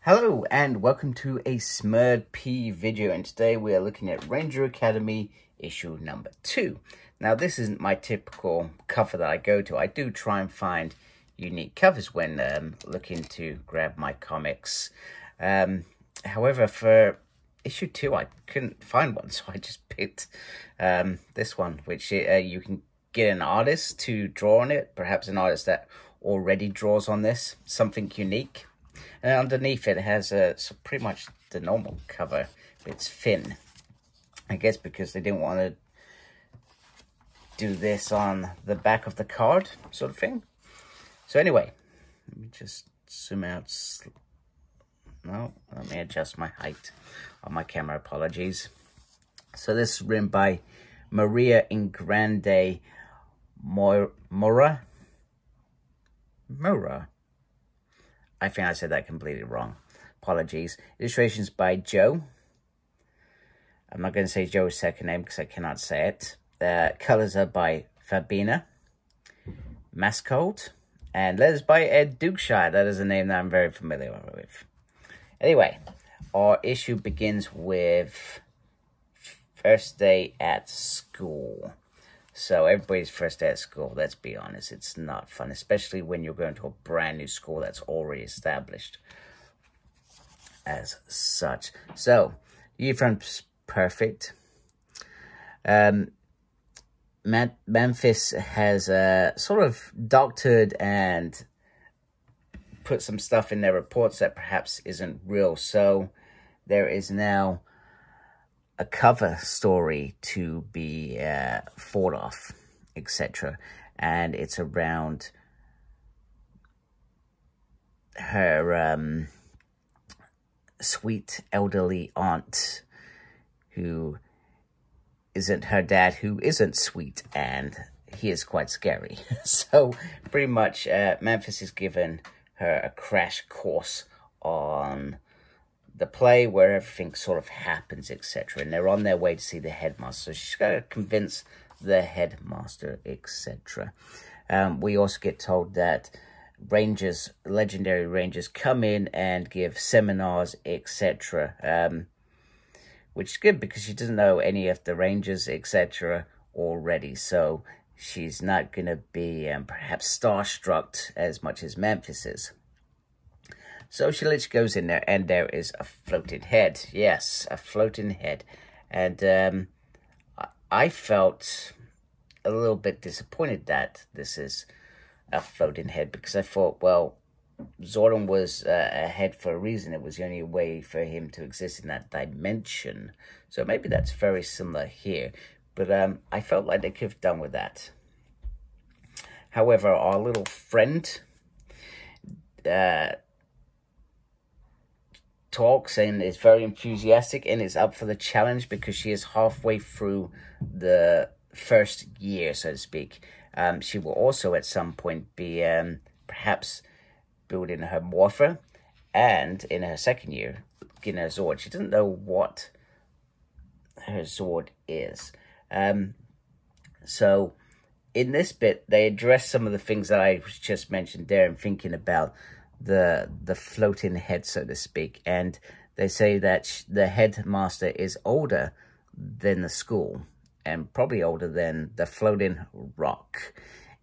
Hello and welcome to a Smurd P video, and today we are looking at Ranger Academy issue number 2. Now this isn't my typical cover that I go to. I do try and find unique covers when looking to grab my comics. However, for issue 2 I couldn't find one, so I just picked this one, which you can get an artist to draw on it, perhaps an artist that already draws on this, something unique. And underneath it has pretty much the normal cover. It's thin. I guess because they didn't want to do this on the back of the card, sort of thing. So anyway, let me just zoom out. No, let me adjust my height on my camera. Apologies. So this is written by Ingrande Mora. I think I said that completely wrong. Apologies. Illustrations by Joe. I'm not going to say Joe's second name because I cannot say it. Colors are by Fabina Mascold. And letters by Ed Dukeshire. That is a name that I'm very familiar with. Anyway, our issue begins with first day at school. So everybody's first day at school, let's be honest, it's not fun, especially when you're going to a brand new school that's already established as such. So, uniform's perfect. Memphis has sort of doctored and put some stuff in their reports that perhaps isn't real. So, there is now a cover story to be fought off, etc. And it's around her sweet elderly aunt who isn't her dad, who isn't sweet, and he is quite scary. So pretty much Memphis is given her a crash course on the play where everything sort of happens, etc. And they're on their way to see the headmaster. So she's got to convince the headmaster, etc. We also get told that rangers, legendary rangers, come in and give seminars, etc. Which is good because she doesn't know any of the rangers, etc. already. So she's not going to be perhaps starstruck as much as Memphis is. So she literally goes in there, and there is a floating head. Yes, a floating head. And I felt a little bit disappointed that this is a floating head, because I thought, well, Zordon was a head for a reason. It was the only way for him to exist in that dimension. So maybe that's very similar here. But I felt like they could have done with that. However, our little friend talks and is very enthusiastic and is up for the challenge because she is halfway through the first year, so to speak. She will also at some point be perhaps building her morpher, and in her second year getting her Zord. She doesn't know what her Zord is. So in this bit they address some of the things that I just mentioned there, and thinking about the floating head, so to speak. And they say that the headmaster is older than the school, and probably older than the floating rock,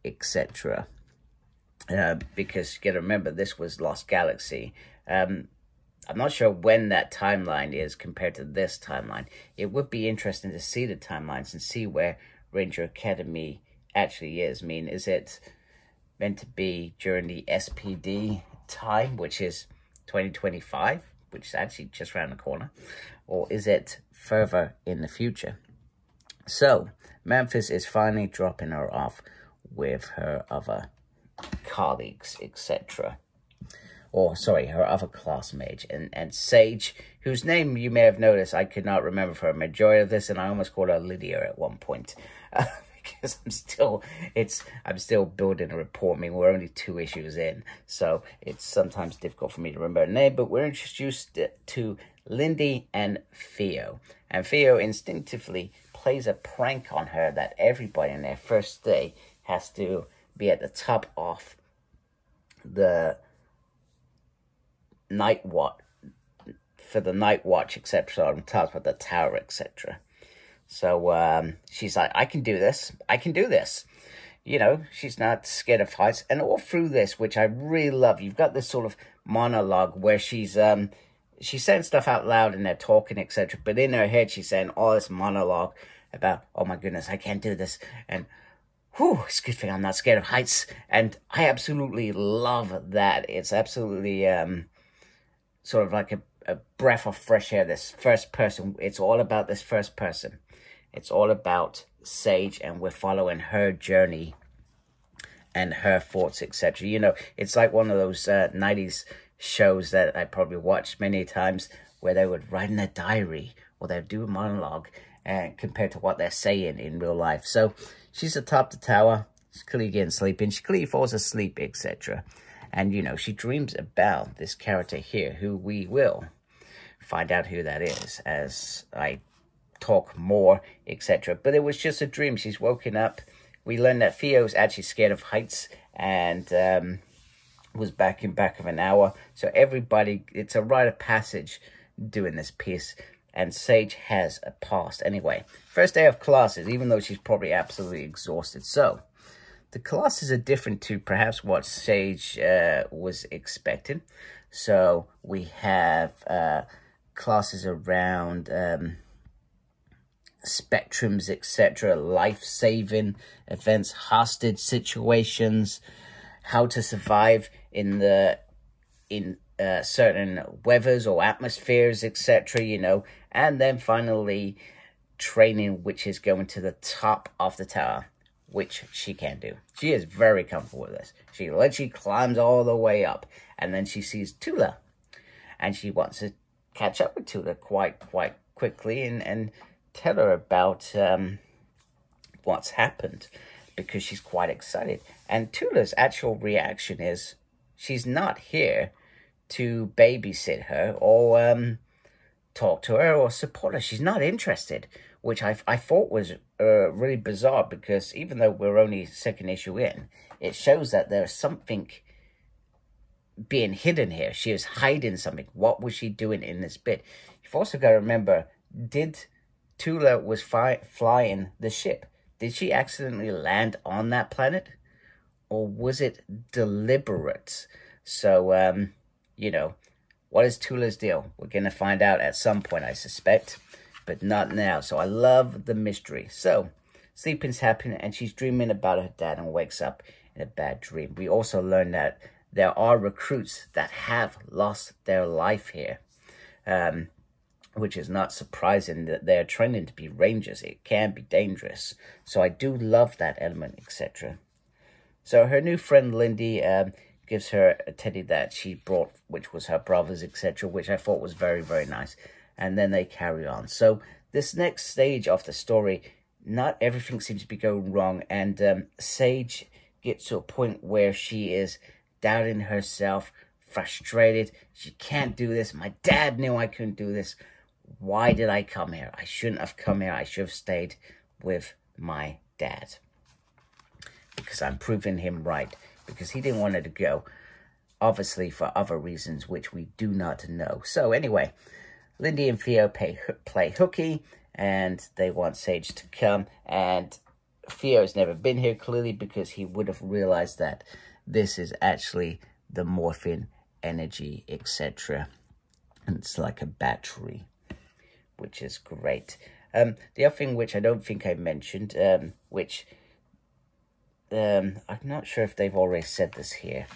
etc. Because you gotta remember, this was Lost Galaxy. I'm not sure when that timeline is compared to this timeline. It would be interesting to see the timelines and see where Ranger Academy actually is. I mean, is it meant to be during the SPD time, which is 2025, which is actually just around the corner, or is it further in the future? So Memphis is finally dropping her off with her other colleagues, etc. Or sorry, her other classmate, and Sage, whose name you may have noticed I could not remember for a majority of this, and I almost called her Lydia at one point. Because I'm still building a report. I mean, we're only 2 issues in, so it's sometimes difficult for me to remember the name. But we're introduced to Lindy and Theo, and Theo instinctively plays a prank on her that everybody in their first day has to be at the top of the night for the night watch, etc. on top of the tower, etc. So she's like, I can do this. I can do this. You know, she's not scared of heights. And all through this, which I really love, you've got this sort of monologue where she's saying stuff out loud and they're talking, etc. But in her head, she's saying all this monologue about, oh my goodness, I can't do this. And whew, it's a good thing I'm not scared of heights. And I absolutely love that. It's absolutely sort of like a breath of fresh air, this first person. It's all about this first person. It's all about Sage, and we're following her journey and her thoughts, etc. You know, it's like one of those 90s shows that I probably watched many times where they would write in a diary or they'd do a monologue compared to what they're saying in real life. So she's atop the tower. She's clearly getting sleepy, and she clearly falls asleep, etc. And, you know, she dreams about this character here, who we will find out who that is as I talk more, etc. But it was just a dream. She's woken up. We learned that Theo's actually scared of heights and was back in back of an hour. So everybody, it's a rite of passage doing this piece. And Sage has a past. Anyway, first day of classes, even though she's probably absolutely exhausted. So the classes are different to perhaps what Sage was expecting. So we have classes around spectrums, etc., life-saving events, hostage situations, how to survive in certain weathers or atmospheres, etc., you know, and then finally training, which is going to the top of the tower, which she can do. She is very comfortable with this. She literally climbs all the way up, and then she sees Tula, and she wants to catch up with Tula quite quickly and tell her about what's happened, because she's quite excited. And Tula's actual reaction is she's not here to babysit her or talk to her or support her. She's not interested, which I thought was really bizarre, because even though we're only second issue in, it shows that there's something being hidden here. She is hiding something. What was she doing in this bit? You've also got to remember, did Tula was flying the ship, did she accidentally land on that planet, or was it deliberate? So, you know, what is Tula's deal? We're going to find out at some point, I suspect, but not now. So I love the mystery. So sleeping's happening, and she's dreaming about her dad and wakes up in a bad dream. We also learn that there are recruits that have lost their life here. Which is not surprising, that they're training to be rangers. It can be dangerous. So I do love that element, etc. So her new friend Lindy gives her a teddy that she brought, which was her brother's, etc., which I thought was very, very nice. And then they carry on. So this next stage of the story, not everything seems to be going wrong. And Sage gets to a point where she is doubting herself, frustrated. She can't do this. My dad knew I couldn't do this. Why did I come here? I shouldn't have come here. I should have stayed with my dad. Because I'm proving him right. Because he didn't want her to go. Obviously for other reasons which we do not know. So anyway, Lindy and Theo play hooky. And they want Sage to come. And Theo's never been here clearly, because he would have realized that this is actually the morphine energy, etc. And it's like a battery, which is great. The other thing which I don't think I mentioned, which I'm not sure if they've already said this here.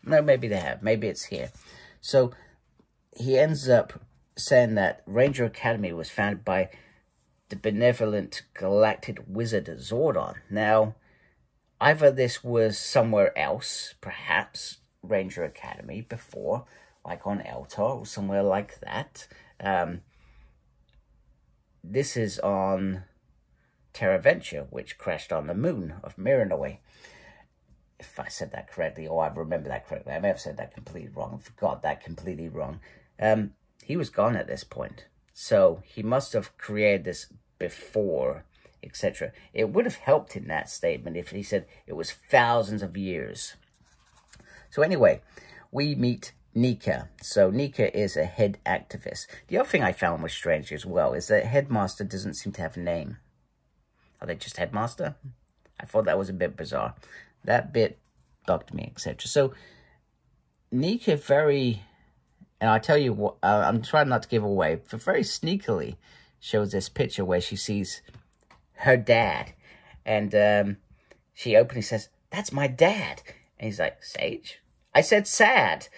No, maybe they have. Maybe it's here. So he ends up saying that Ranger Academy was founded by the benevolent galactic wizard Zordon. Now, either this was somewhere else, perhaps Ranger Academy before, like on Eltar or somewhere like that. This is on Terraventure, which crashed on the moon of Miranaway. If I said that correctly, or I remember that correctly. I may have said that completely wrong. I forgot that completely wrong. He was gone at this point. So he must have created this before, etc. It would have helped in that statement if he said it was thousands of years. So anyway, we meet Nika. So Nika is a head activist. The other thing I found was strange as well is that headmaster doesn't seem to have a name. Are they just headmaster? I thought that was a bit bizarre. That bit bugged me, etc. So Nika very, and I tell you what, I'm trying not to give away, but very sneakily shows this picture where she sees her dad. And she openly says, "That's my dad." And he's like, "Sage? I said sad.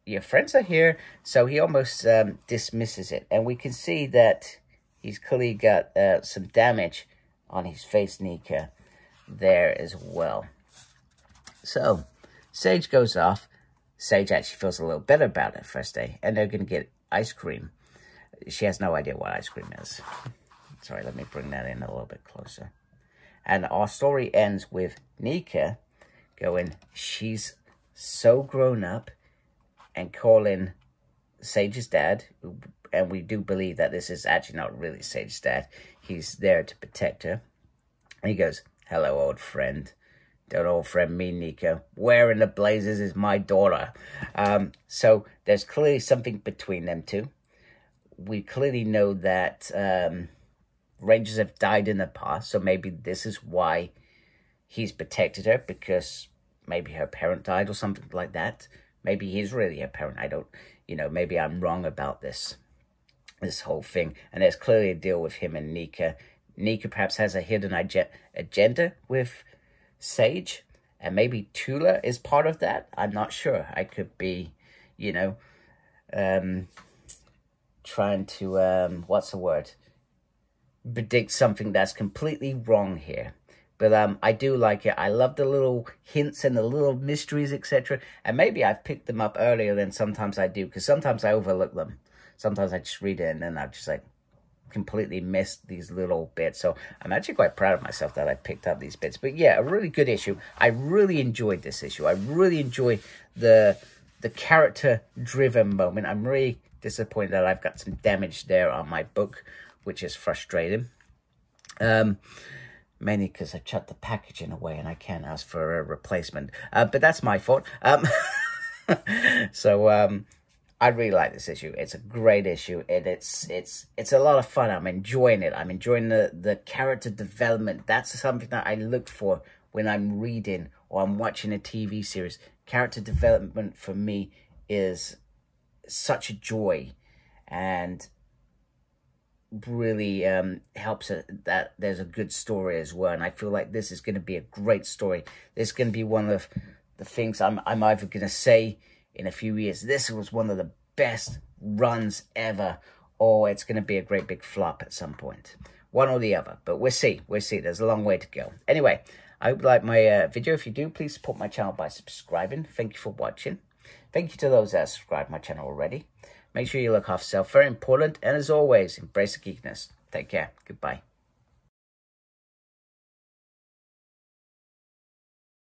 Your friends are here." So he almost dismisses it. And we can see that he's clearly got some damage on his face, Nika, there as well. So Sage goes off. Sage actually feels a little better about it first day. And they're going to get ice cream. She has no idea what ice cream is. Sorry, let me bring that in a little bit closer. And our story ends with Nika going, she's so grown up, and calling Sage's dad, and we do believe that this is actually not really Sage's dad. He's there to protect her. And he goes, "Hello, old friend. Don't old friend me, Nika. Where in the blazes is my daughter?" So there's clearly something between them two. We clearly know that Rangers have died in the past, so maybe this is why he's protected her, because maybe her parent died or something like that. Maybe he's really her parent. I don't, maybe I'm wrong about this whole thing. And there's clearly a deal with him and Nika. Nika perhaps has a hidden agenda with Sage, and maybe Tula is part of that. I'm not sure. I could be, trying to, what's the word? Predict something that's completely wrong here. But I do like it. I love the little hints and the little mysteries, etc. And maybe I've picked them up earlier than sometimes I do, because sometimes I overlook them. Sometimes I just read it and then I just completely missed these little bits. So I'm actually quite proud of myself that I picked up these bits. But yeah, a really good issue. I really enjoyed this issue. I really enjoy the character-driven moment. I'm really disappointed that I've got some damage there on my book, which is frustrating. Mainly because I chucked the packaging away and I can't ask for a replacement. But that's my fault. So I really like this issue. It's a great issue. It's a lot of fun. I'm enjoying it. I'm enjoying the character development. That's something that I look for when I'm reading or I'm watching a TV series. Character development for me is such a joy, and really helps that there's a good story as well. And I feel like this is going to be a great story. This is going to be one of the things I'm either going to say in a few years, this was one of the best runs ever, or it's going to be a great big flop at some point. One or the other, but we'll see. We'll see. There's a long way to go. Anyway, I hope you like my video. If you do, please support my channel by subscribing. Thank you for watching. Thank you to those that have subscribed my channel already. Make sure you look after yourself. Very important. And as always, embrace the geekiness. Take care. Goodbye.